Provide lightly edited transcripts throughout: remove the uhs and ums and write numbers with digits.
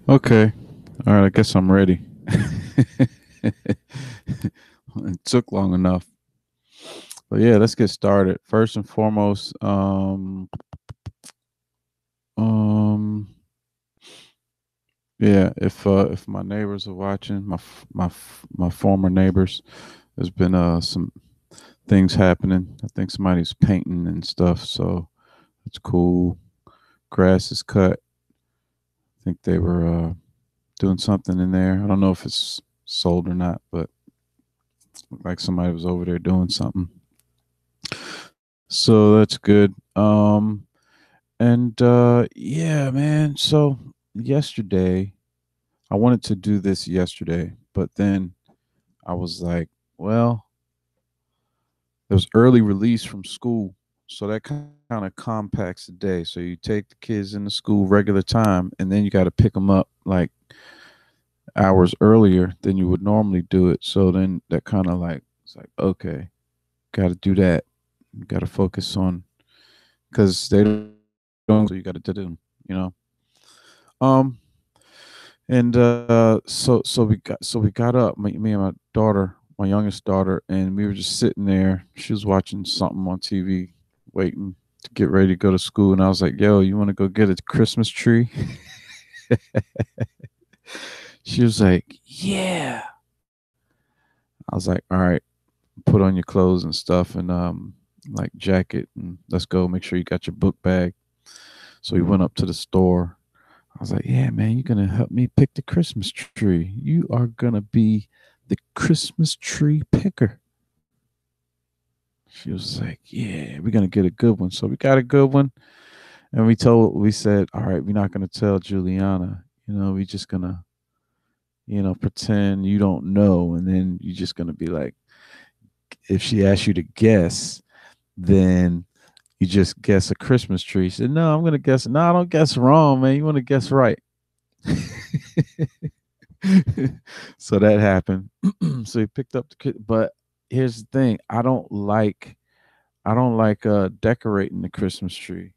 Okay. All right. I guess I'm ready. It took long enough. But yeah, let's get started. First and foremost, um, yeah, if my neighbors are watching, my former neighbors, there's been some things happening. I think somebody's painting and stuff, so it's cool. Grass is cut. I think they were doing something in there. I don't know if it's sold or not, but looked like somebody was over there doing something. So that's good. And yeah, man. So yesterday, I wanted to do this yesterday, but then I was like, well, there's early release from school, so that kind of compacts the day. So you take the kids into school regular time, and then you got to pick them up like hours earlier than you would normally do it. So then that kind of like it's like okay, got to do that. Got to focus on because they don't. So you got to do them, you know. Um, and we got up, me and my daughter, my youngest daughter, and we were just sitting there. She was watching something on TV, waiting to get ready to go to school. And I was like, "Yo, you want to go get a Christmas tree?" She was like, "Yeah." I was like, "All right, put on your clothes and stuff, and like jacket, and let's go. Make sure you got your book bag." So we went up to the store. I was like, "Yeah, man, you're gonna help me pick the Christmas tree. You are gonna be the Christmas tree picker." She was like, "Yeah, we're gonna get a good one." So we got a good one, and we said, "All right, we're not gonna tell Juliana. We just gonna, pretend you don't know, and then you're just gonna be like, if she asks you to guess, then you just guess a Christmas tree." She said, "No, I'm gonna guess. No, I don't guess wrong, man. You want to guess right." So that happened. So he picked up the kid, but here's the thing: I don't like decorating the Christmas tree.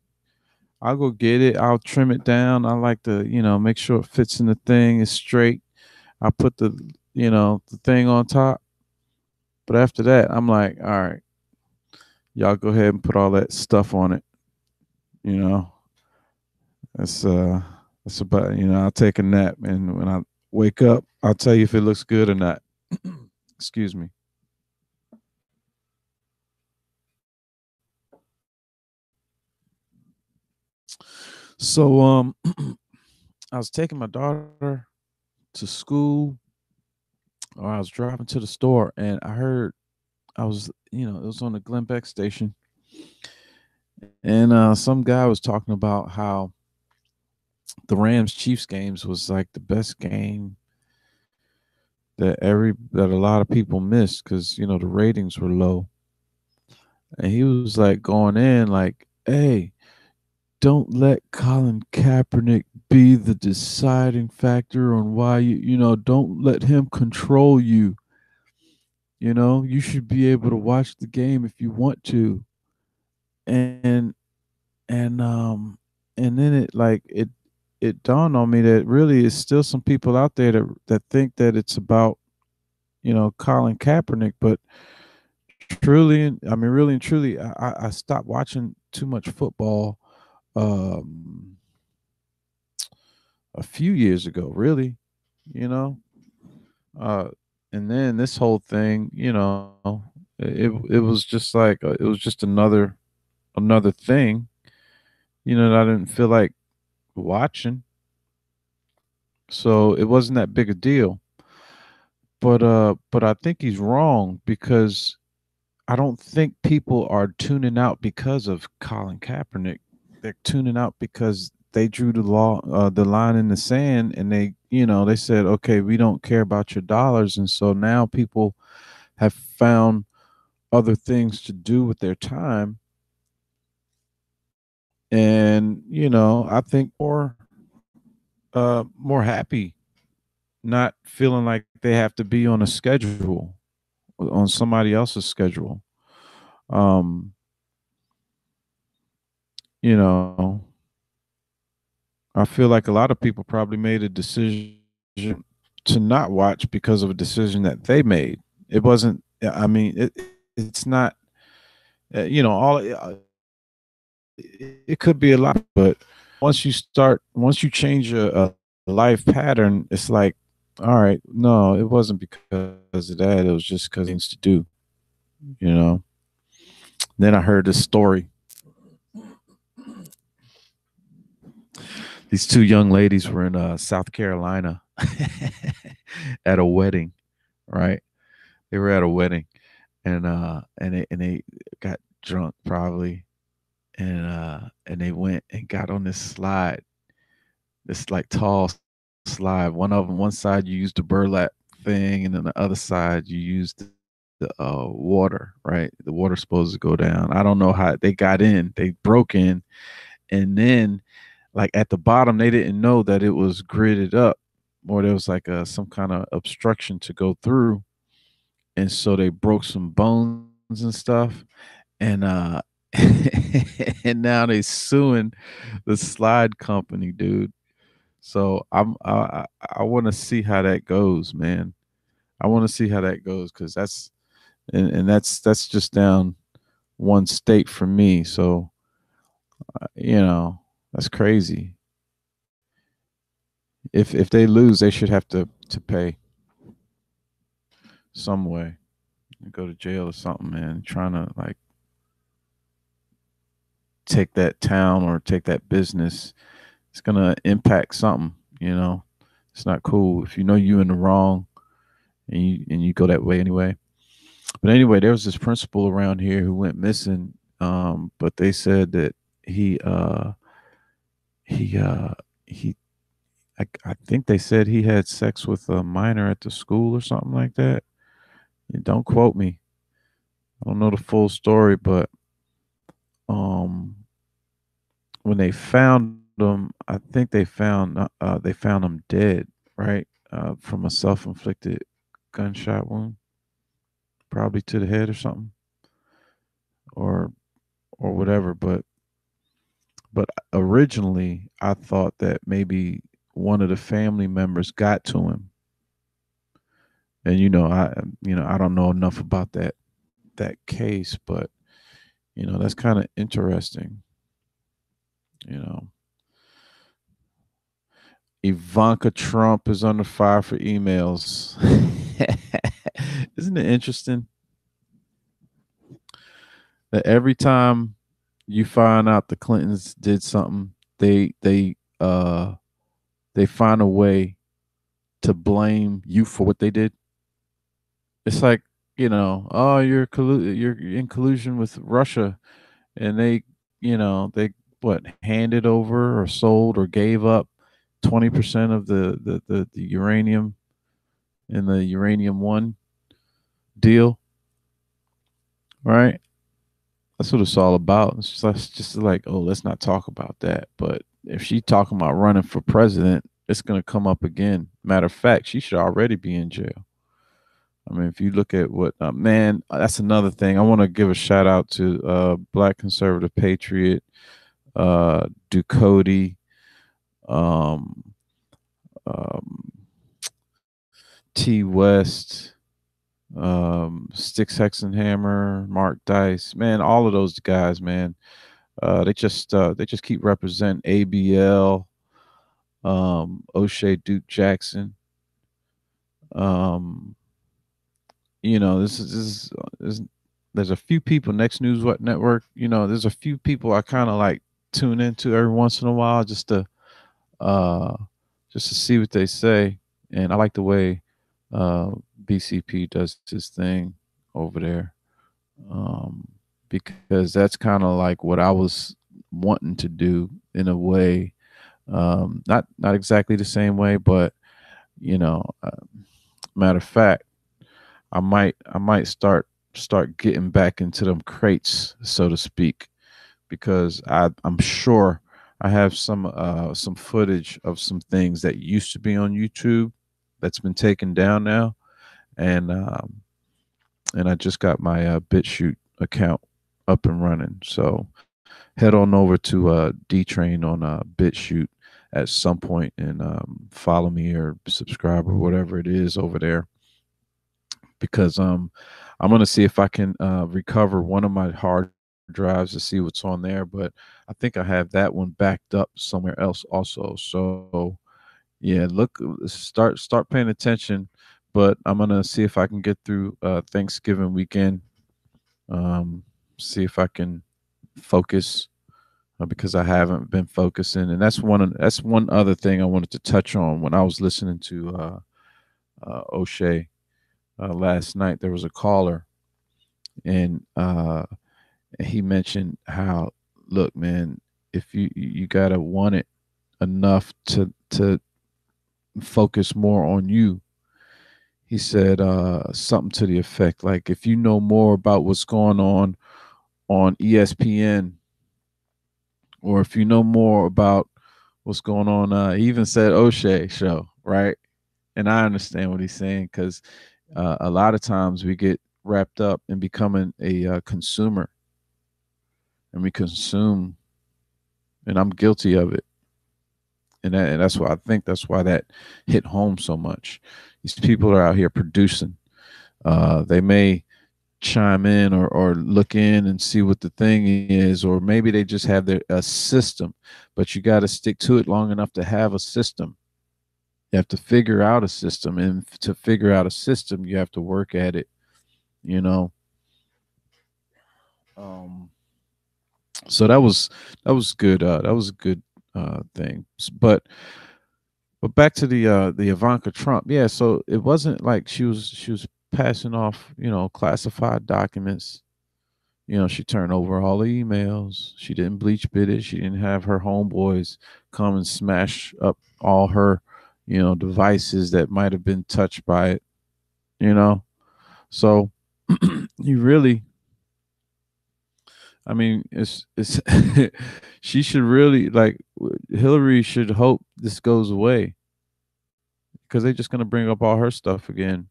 I'll go get it. I'll trim it down. I like to, make sure it fits in the thing. It's straight. I put the thing on top. But after that, I'm like, all right, y'all go ahead and put all that stuff on it. You know, that's that's about. I'll take a nap, and when I wake up, I'll tell you if it looks good or not. Excuse me. So I was taking my daughter to school, or I was driving to the store, and I heard it was on the Glen Beck station, and some guy was talking about how the Rams Chiefs games was like the best game that a lot of people missed because the ratings were low, and he was like going in like, "Hey, don't let Colin Kaepernick be the deciding factor on why don't let him control you. You should be able to watch the game if you want to." And and and then it dawned on me that really is still some people out there that think that it's about Colin Kaepernick, but I mean really and truly, I stopped watching too much football um a few years ago, really, you know. Uh, and then this whole thing, it was just like it was just another thing, that I didn't feel like watching. So it wasn't that big a deal. But I think he's wrong because I don't think people are tuning out because of Colin Kaepernick. They're tuning out because they drew the line in the sand, and they said, okay, we don't care about your dollars, and so now people have found other things to do with their time, and I think more happy, not feeling like they have to be on a schedule, on somebody else's schedule. Um, you know, I feel like a lot of people probably made a decision to not watch because of a decision that they made. It wasn't. I mean, it's not. All it could be a lot, but once you change a life pattern, it's like, all right, no, it wasn't because of that. It was just because things to do. You know. Then I heard this story. These two young ladies were in South Carolina at a wedding, right? They were at a wedding, and they got drunk probably, and they went and got on this slide, this like tall slide. One side you used the burlap thing, and then the other side you used the water. Right, the water's supposed to go down. I don't know how they got in. They broke in, and then like at the bottom they didn't know that it was gridded up, or there was like some kind of obstruction to go through, and so they broke some bones and stuff, and and now they suing the slide company, dude. So I want to see how that goes, man. I want to see how that goes because that's just down one state from me. So that's crazy. If they lose, they should have to pay some way, go to jail or something, man. Trying to like take that town or take that business, it's gonna impact something. It's not cool if you know you in the wrong and you go that way anyway. But anyway, there was this principal around here who went missing. But they said that he he uh he I think they said he had sex with a minor at the school or something like that. Don't quote me. I don't know the full story, but um when they found him, I think they found him dead, right? From a self-inflicted gunshot wound, probably to the head or something, or whatever. But originally, I thought that maybe one of the family members got to him, and I don't know enough about that case, but that's kind of interesting. You know, Ivanka Trump is under fire for emails. Isn't it interesting that every time you find out the Clintons did something, they find a way to blame you for what they did? It's like, oh, you're in collusion with Russia, and they what, handed over or sold or gave up 20% of the uranium in the uranium one deal, right? That's what it's all about. It's just like, oh, let's not talk about that. But if she talking about running for president, it's gonna come up again. Matter of fact, she should already be in jail. I mean, if you look at what man, that's another thing. I want to give a shout out to Black Conservative Patriot, Ducody, um, um, T West, Sticks Hexenhammer, Mark Dice, man, all of those guys, man. They just keep representing ABL, O'Shea Duke Jackson. Um, this is there's a few people, Next News What Network. There's a few people I kind of like tune into every once in a while uh just to see what they say. And I like the way uh BCP does his thing over there. Um because that's kind of like what I was wanting to do in a way. Not exactly the same way, but you know, uh, matter of fact, I might start getting back into them crates, so to speak, because I'm sure I have some footage of some things that used to be on YouTube that's been taken down now, and I just got my BitChute account up and running. So head on over to D Train on BitChute at some point and follow me or subscribe or whatever it is over there, because I'm gonna see if I can recover one of my hard drives to see what's on there. But I think I have that one backed up somewhere else also. So yeah, look, start paying attention. But I'm gonna see if I can get through Thanksgiving weekend. Um, See if I can focus, because I haven't been focusing, and that's one other thing I wanted to touch on. When I was listening to O'Shea last night, there was a caller, and he mentioned how, look, man, if you gotta want it enough to focus more on you. He said something to the effect like, if you know more about what's going on ESPN, or if you know more about what's going on, he even said O'Shea show, right? And I understand what he's saying, because a lot of times we get wrapped up in becoming a consumer, and we consume, and I'm guilty of it. And that's why I think that's why that hit home so much. These people are out here producing. They may chime in or look in and see what the thing is, or maybe they just have their a system, but you got to stick to it long enough to have a system. You have to figure out a system, and to figure out a system, you have to work at it. You know. Um, so that was good. That was a good thing. But back to the Ivanka Trump. Yeah, so it wasn't like she was passing off, classified documents. She turned over all the emails. She didn't bleach bit it. She didn't have her homeboys come and smash up all her, devices that might have been touched by it, you know. So you really, I mean, it's she should really, like, Hillary should hope this goes away, because they're just gonna bring up all her stuff again,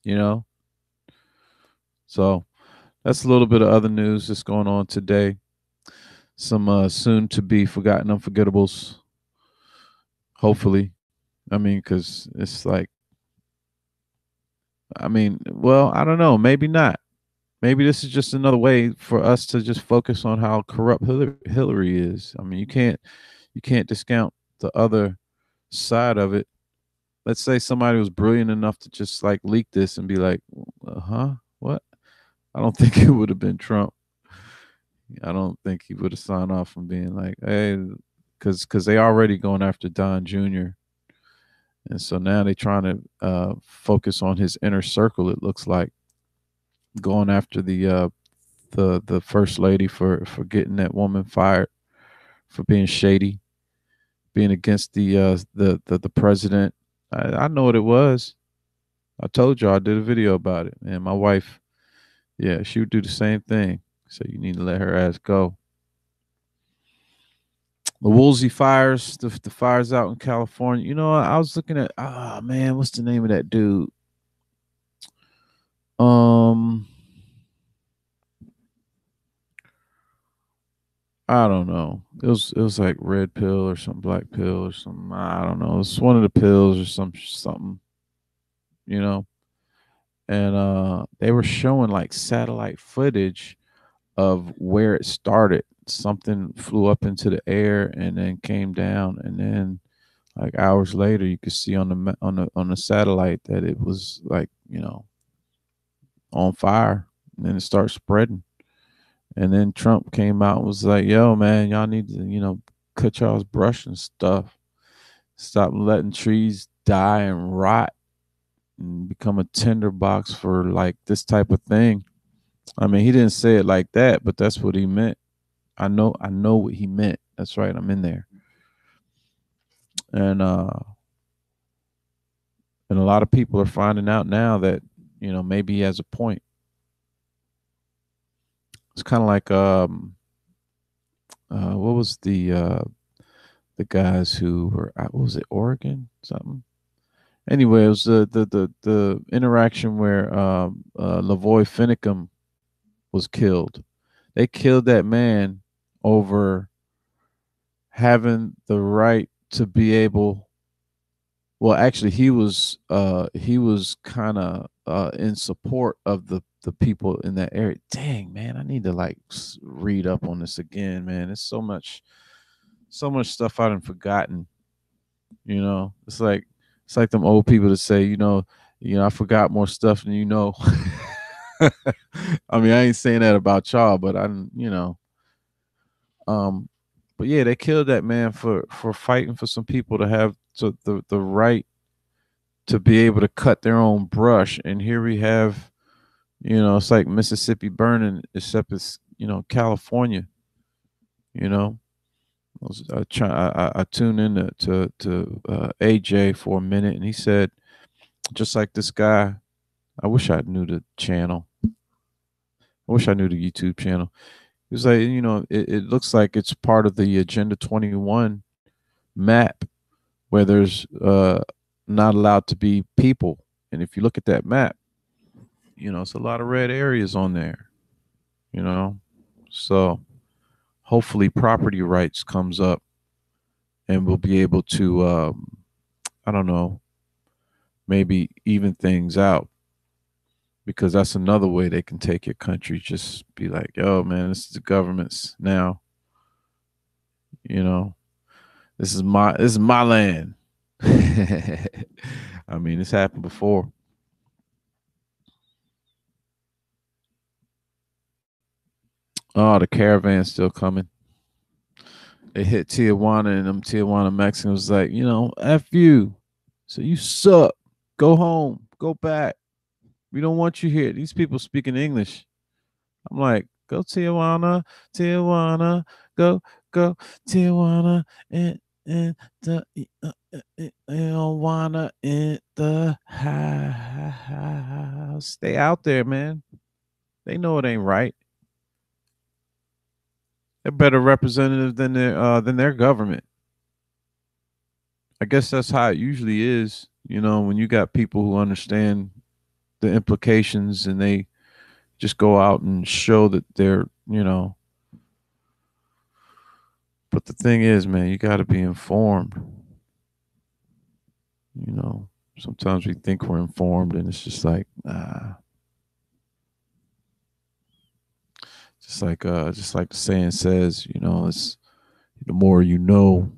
you know. So that's a little bit of other news that's going on today. Some soon to be forgotten unforgettables. Hopefully, I mean, because it's like, I mean, well, I don't know. Maybe not. Maybe this is just another way for us to just focus on how corrupt Hillary is. I mean, you can't discount the other side of it. Let's say somebody was brilliant enough to just like leak this and be like, huh, what? I don't think it would have been Trump. I don't think he would have signed off on being like, hey, because they already going after Don Jr. And so now they're trying to focus on his inner circle. It looks like going after the first lady for getting that woman fired for being shady, being against the president. I know what it was. I told you I did a video about it, and my wife, yeah, she would do the same thing. So you need to let her ass go. The Woolsey fires, the fires out in California. I was looking at, man, what's the name of that dude? Um, I don't know. It was like red pill or some black pill or something. I don't know. It's one of the pills or something, you know. And they were showing like satellite footage of where it started. Something flew up into the air and then came down, and then like hours later, you could see on the satellite that it was like, on fire, and then it started spreading. And then Trump came out and was like, "Yo, man, y'all need to, cut y'all's brush and stuff. Stop letting trees die and rot and become a tinderbox for like this type of thing." I mean, he didn't say it like that, but that's what he meant. I know what he meant. That's right. I'm in there. And a lot of people are finding out now that, maybe he has a point. It's kind of like what was the guys who were, what was it, Oregon something? Anyway, it was the interaction where Lavoy Finicum was killed. They killed that man over having the right to be able, well, actually he was kind of in support of the people in that area. Dang, man, I need to like read up on this again, man. There's so much stuff I done forgotten. It's like them old people that say, I forgot more stuff than you know. I mean, I ain't saying that about y'all, but um, but yeah, they killed that man for fighting for some people to have the right to be able to cut their own brush. And here we have, it's like Mississippi burning, except it's California. You know, I tuned in to AJ for a minute, and he said, just like this guy. I wish I knew the channel. I wish I knew the YouTube channel. He was like, it looks like it's part of the Agenda 21 map where there's not allowed to be people. And if you look at that map, it's a lot of red areas on there, you know. So hopefully property rights comes up and we'll be able to I don't know, maybe even things out, because that's another way they can take your country. Just be like, yo, man, this is the government's now, you know. This is my land. I mean, it's happened before. Oh, the caravan's still coming. They hit Tijuana, and them Tijuana Mexicans was like, F you. So you suck. Go home. Go back. We don't want you here. These people speaking English. I'm like, go Tijuana, Tijuana, go, go, Tijuana, and the Tijuana in the house. Stay out there, man. They know it ain't right. They're better representative than their government. I guess that's how it usually is. When you got people who understand the implications and they just go out and show that they're. But the thing is, man, you got to be informed. You know, Sometimes we think we're informed, and it's just like, just like the saying says, it's the more you know,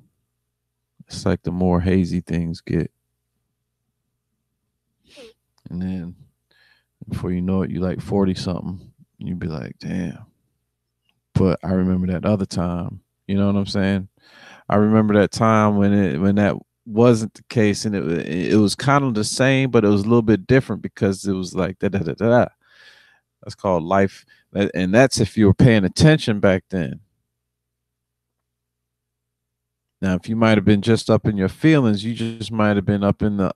it's like the more hazy things get, and then before you know it, you like 40 something, and you'd be like, damn. But I remember that other time. You know what I'm saying? I remember that time when that wasn't the case, and it was kind of the same, but it was a little bit different because it was like da da da da. That's called life, and that's if you were paying attention back then. Now, if you might have been just up in your feelings, you just might have been up in the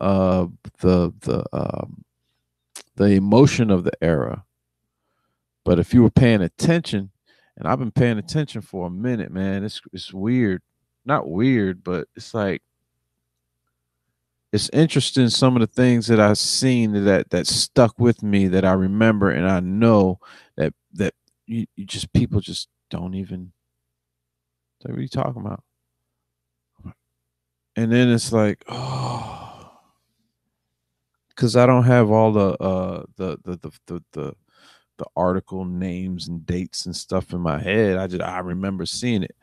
emotion of the era. But if you were paying attention, and I've been paying attention for a minute, man, it's weird. Not weird, but it's like it's interesting some of the things that I've seen that stuck with me that I remember, and I know that you just people just don't even, like, what are you talking about? And then it's like, oh, because I don't have all the article names and dates and stuff in my head. I remember seeing it.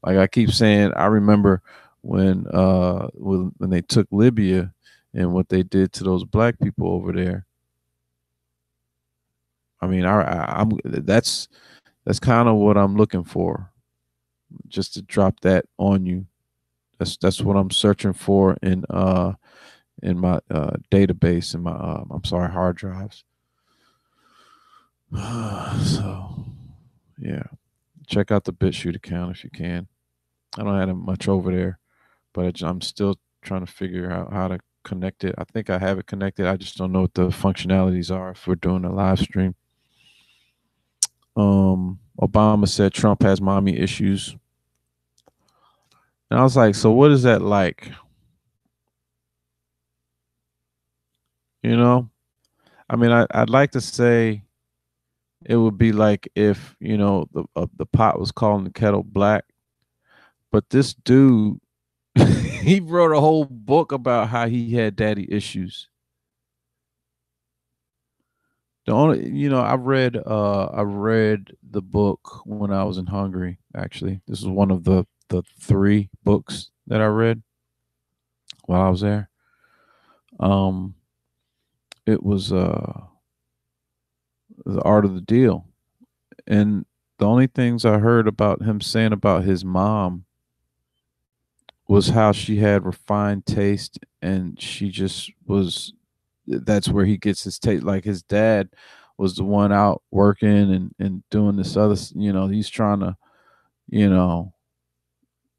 Like I keep saying, I remember when they took Libya and what they did to those black people over there. I mean, I'm that's kind of what I'm looking for, just to drop that on you. That's what I'm searching for in my database, in my I'm sorry, hard drives. So yeah, check out the BitChute account if you can. I don't have much over there, but I'm still trying to figure out how to connect it. I think I have it connected. I just don't know what the functionalities are if we're doing a live stream. Obama said Trump has mommy issues, and I was like, so what is that like? You know, I mean, I'd like to say it would be like if the pot was calling the kettle black, But this dude, he wrote a whole book about how he had daddy issues. The only, I read the book when I was in Hungary. Actually, this is one of the three books that I read while I was there. Um, it was The Art of the Deal, and the only things I heard about him saying about his mom was how she had refined taste, and she just was. That's where he gets his taste. Like his dad was the one out working and doing this other. He's trying to, you know,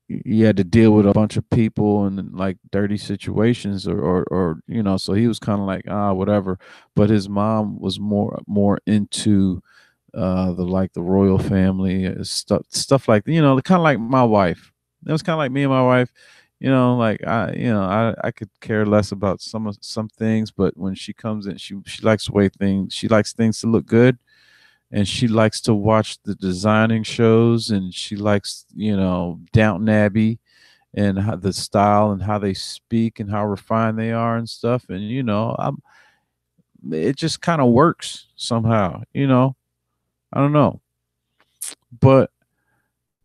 he had to deal with a bunch of people and like dirty situations or so he was kind of like whatever, but his mom was more into the royal family stuff like kind of like my wife. It was kind of like me and my wife. Like I could care less about some things, but when she comes in, she likes the way things she likes things to look good, and she likes to watch the designing shows, and she likes Downton Abbey and how the style and how they speak and how refined they are and stuff. And it just kind of works somehow. I don't know, but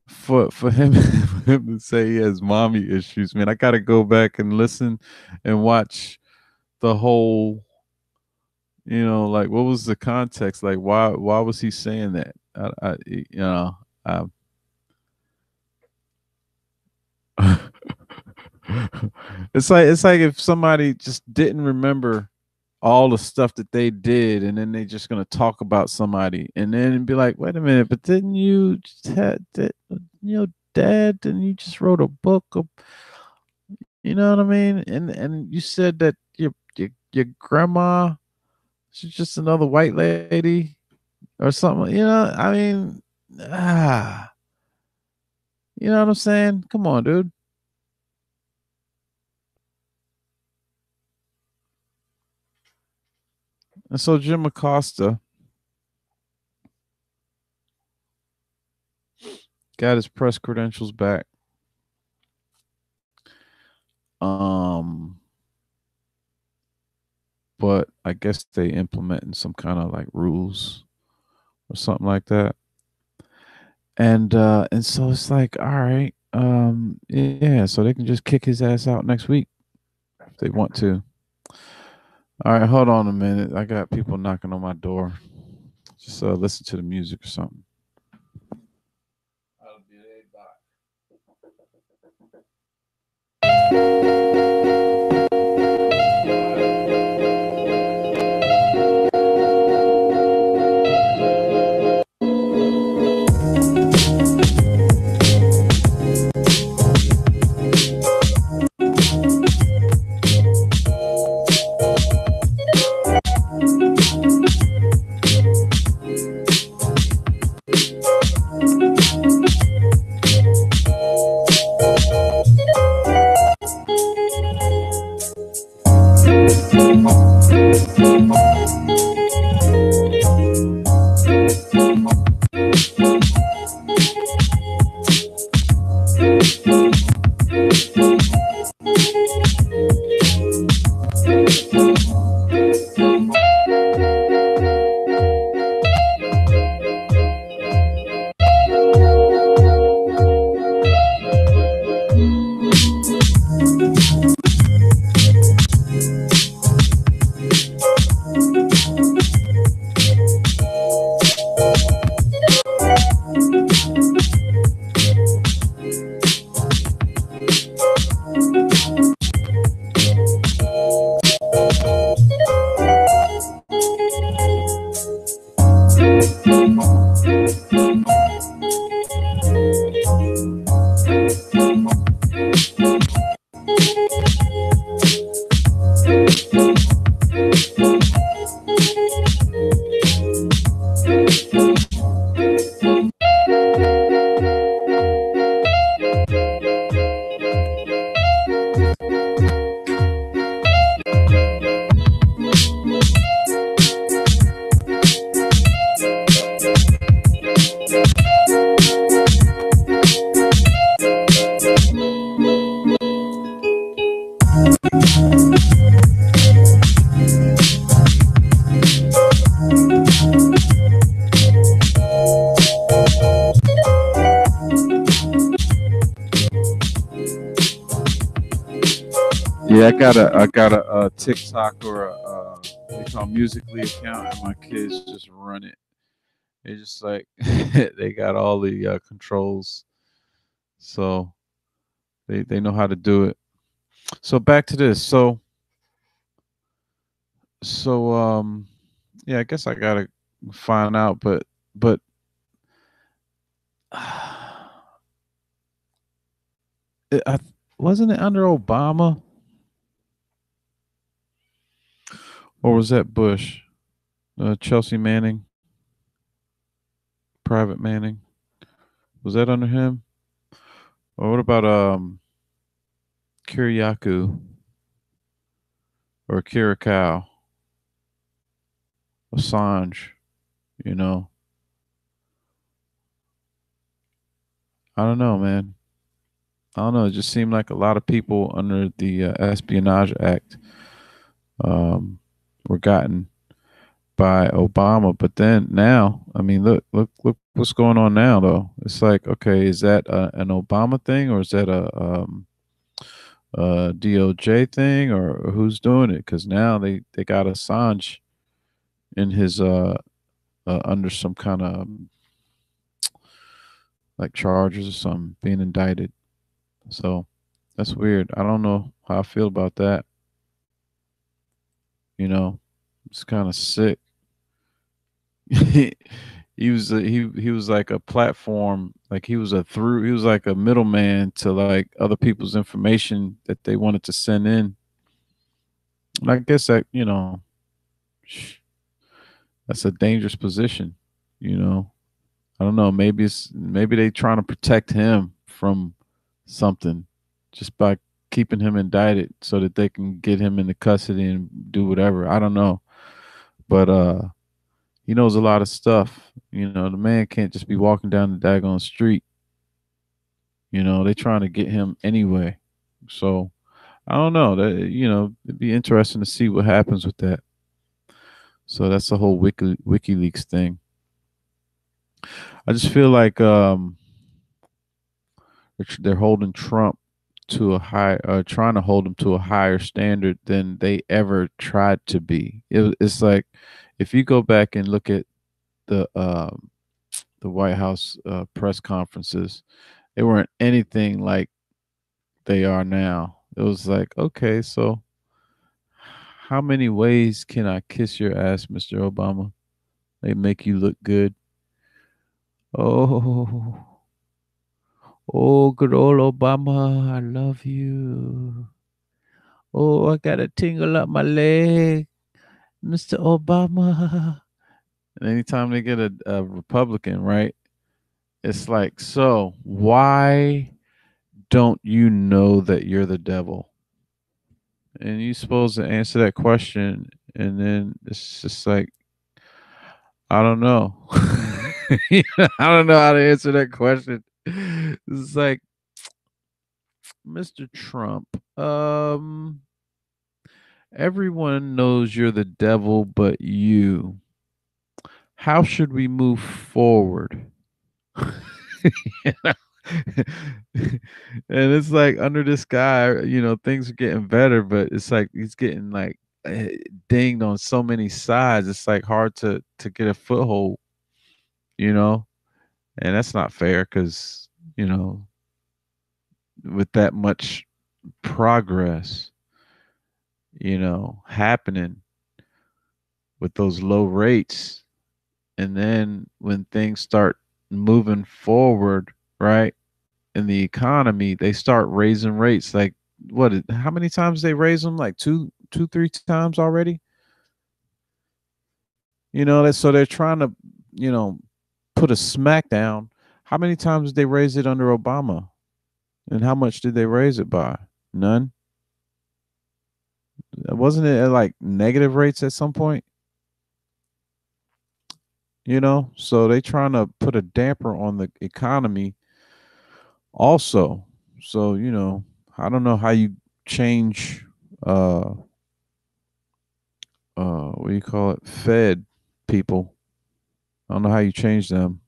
for him for him to say he has mommy issues, man, I got to go back and listen and watch the whole. Like what was the context? Like why was he saying that? I it's like if somebody just didn't remember all the stuff that they did, and then they just gonna talk about somebody, and then be like, "Wait a minute, but didn't you just Dad? Didn't you just wrote a book? You know what I mean? And you said that your grandma, she's just another white lady or something. I mean, ah, you know what I'm saying? Come on, dude." And so Jim Acosta got his press credentials back. Um, but I guess they implementing some kind of like rules or something like that. And so it's like, all right, yeah, so they can just kick his ass out next week if they want to. All right, hold on a minute. I got people knocking on my door. Just listen to the music or something. I'll be right back. Yeah, I got a TikTok or a what you call Musically account, and my kids just run it. They just like they got all the controls, so they know how to do it. So back to this. So yeah, I guess I gotta find out, but I, wasn't it under Obama or was that Bush? Chelsea Manning, Private Manning, was that under him? Or what about Kiriakou or Kirikow, Assange? You know, I don't know, man. I don't know. It just seemed like a lot of people under the Espionage Act um, were gotten by Obama. But then now, I mean, look what's going on now, though. It's like, okay, is that an Obama thing or is that a DOJ thing or who's doing it? Because now they got Assange in his under some kind of like charges or something, being indicted. So that's weird. I don't know how I feel about that. You know, it's kind of sick. He was like a platform, like he was like a middleman to like other people's information that they wanted to send in. And I guess that that's a dangerous position. You know, I don't know. Maybe they trying to protect him from something just by keeping him indicted so that they can get him into custody and do whatever. I don't know, but he knows a lot of stuff. You know, the man can't just be walking down the daggone street. You know, they trying to get him anyway. So I don't know. That it'd be interesting to see what happens with that. So that's the whole WikiLeaks thing. I just feel like they're holding Trump to a high, trying to hold him to a higher standard than they ever tried to be. It's like if you go back and look at the um, the White House press conferences, they weren't anything like they are now. It was like, okay, so how many ways can I kiss your ass, Mr. Obama? They make you look good. Oh, oh, good old Obama, I love you. Oh, I got a tingle up my leg, Mr. Obama. And anytime they get a Republican, right? It's like, so why don't you know that you're the devil? And you're supposed to answer that question, and then it's just like, I don't know. I don't know how to answer that question. It's like, Mr. Trump, everyone knows you're the devil but you. How should we move forward? You know? And it's like under this guy, things are getting better, but it's like he's getting like dinged on so many sides. It's like hard to get a foothold, you know, and that's not fair because you know with that much progress, happening with those low rates, and then when things start moving forward, right? In the economy, they start raising rates. Like how many times they raise them? Like two, 3 times already. That so they're trying to, you know, put a smackdown. How many times did they raise it under Obama? And how much did they raise it by? None. Wasn't it at like negative rates at some point? So they trying to put a damper on the economy also. So, I don't know how you change what do you call it? Fed people. I don't know how you change them.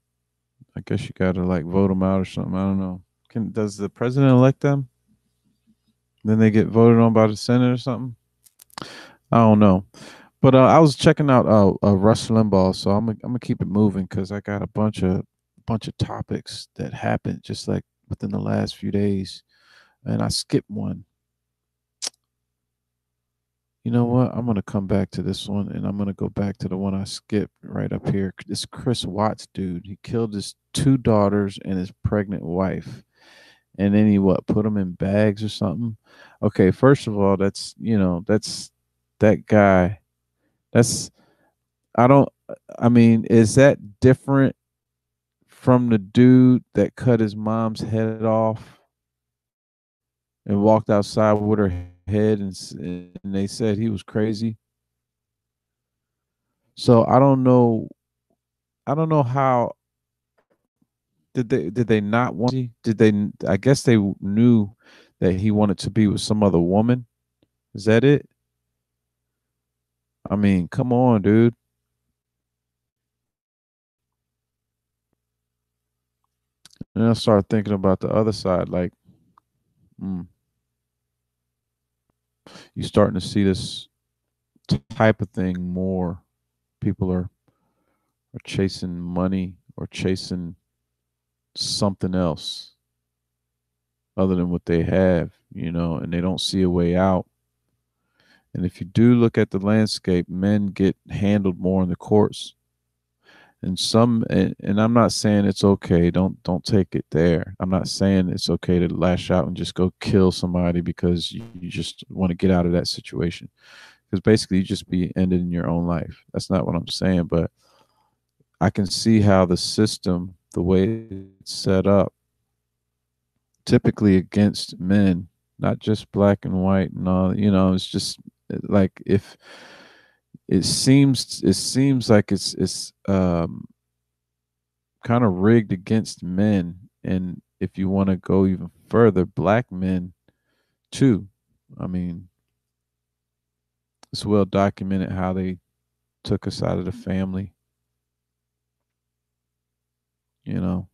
I guess you got to like vote them out or something. I don't know. Does the president elect them? Then they get voted on by the Senate or something. I don't know. But I was checking out Rush Limbaugh, so I'm gonna keep it moving because I got a bunch of topics that happened just like within the last few days, and I skipped one. You know what? I'm gonna come back to this one, and I'm gonna go back to the one I skipped right up here. This Chris Watts dude, he killed his two daughters and his pregnant wife, and then he what? Put them in bags or something. Okay, first of all, that's that guy. That's I don't. I mean, is that different from the dude that cut his mom's head off and walked outside with her head, and they said he was crazy? So I don't know. I don't know how did they not want? Did they? I guess they knew that he wanted to be with some other woman. Is that it? I mean, come on, dude. And I start thinking about the other side. Like, mm, you starting to see this type of thing more. People are chasing money or chasing something else other than what they have, and they don't see a way out. And if you do look at the landscape, men get handled more in the courts. And I'm not saying it's okay. Don't take it there. I'm not saying it's okay to lash out and just go kill somebody because you just want to get out of that situation. Because basically you just be ending your own life. That's not what I'm saying, but I can see how the system, the way it's set up, typically against men, not just black and white and all, it's just like if it seems like it's kind of rigged against men, and if you want to go even further, black men too. I mean, it's well documented how they took us out of the family, you know.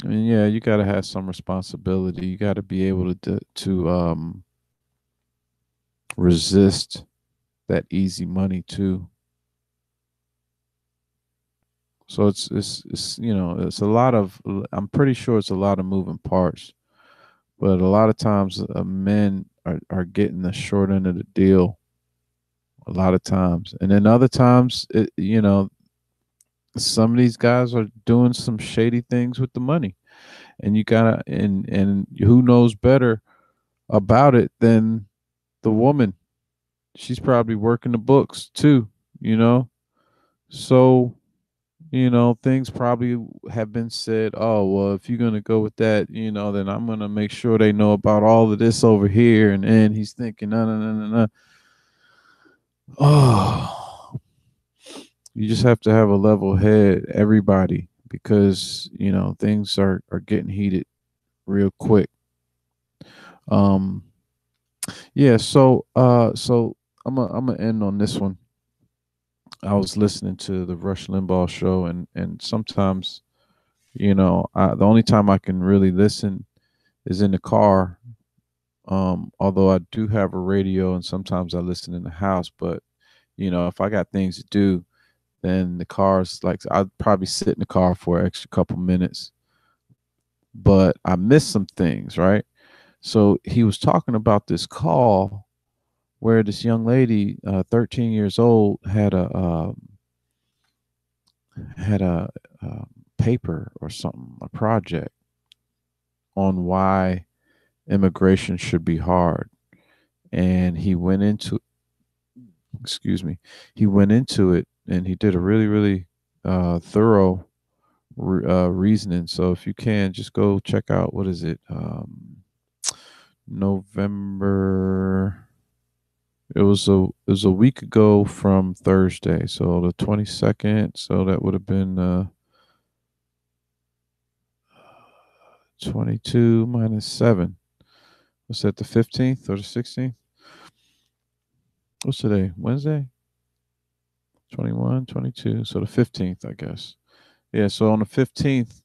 I mean, yeah, you got to have some responsibility. You got to be able to resist that easy money too. So it's it's a lot of, I'm pretty sure it's a lot of moving parts, but a lot of times men are getting the short end of the deal a lot of times, and then other times some of these guys are doing some shady things with the money, and you gotta and who knows better about it than the woman. She's probably working the books too, you know. So things probably have been said. Oh, well, if you're gonna go with that, then I'm gonna make sure they know about all of this over here. And he's thinking, no, no, no, no, no. Oh, you just have to have a level head, everybody, because things are getting heated real quick. Um, yeah. So I'm gonna end on this one. I was listening to the Rush Limbaugh show, and sometimes, the only time I can really listen is in the car. Although I do have a radio, and sometimes I listen in the house. But if I got things to do, then the car's like I'd probably sit in the car for an extra couple minutes. But I missed some things, right? So he was talking about this call where this young lady, 13 years old, had a paper or something, a project on why immigration should be hard, and he went into excuse me, he went into it, and he did a really, really thorough reasoning. So if you can, just go check out, what is it? November. It was a week ago from Thursday, so the 22nd. So that would have been 22 minus 7. Was that the 15th or the 16th? What's today? Wednesday? 21, 22. So the 15th, I guess. Yeah, so on the 15th,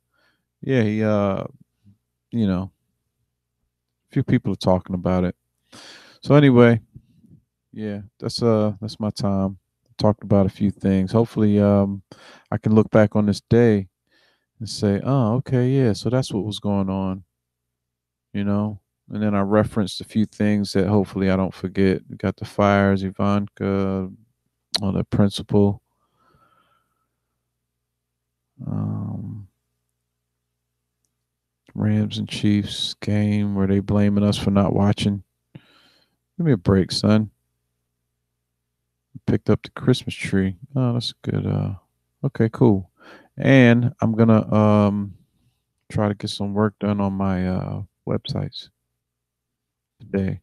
Yeah, he you know, a few people are talking about it. So anyway, yeah, that's my time. Talked about a few things. Hopefully I can look back on this day and say, "Oh, okay, yeah, so that's what was going on," you know? And then I referenced a few things that hopefully I don't forget. We got the fires, Ivanka, on the principal. Um, Rams and Chiefs game where they blaming us for not watching. Give me a break, son. Picked up the Christmas tree. Oh, that's good. Okay, cool. And I'm gonna try to get some work done on my websites today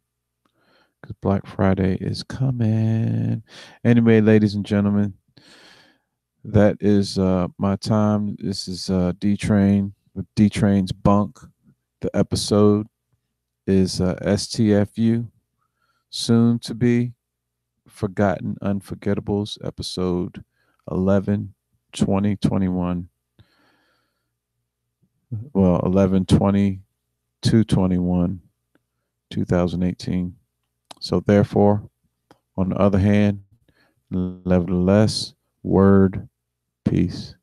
because Black Friday is coming. Anyway, ladies and gentlemen, that is my time. This is D Train with D Train's Bunk. The episode is STFU, soon to be Forgotten Unforgettables, episode 11, 2021. Well, 11, 20 to 21, 2018. So, therefore, on the other hand, nevertheless, word, peace.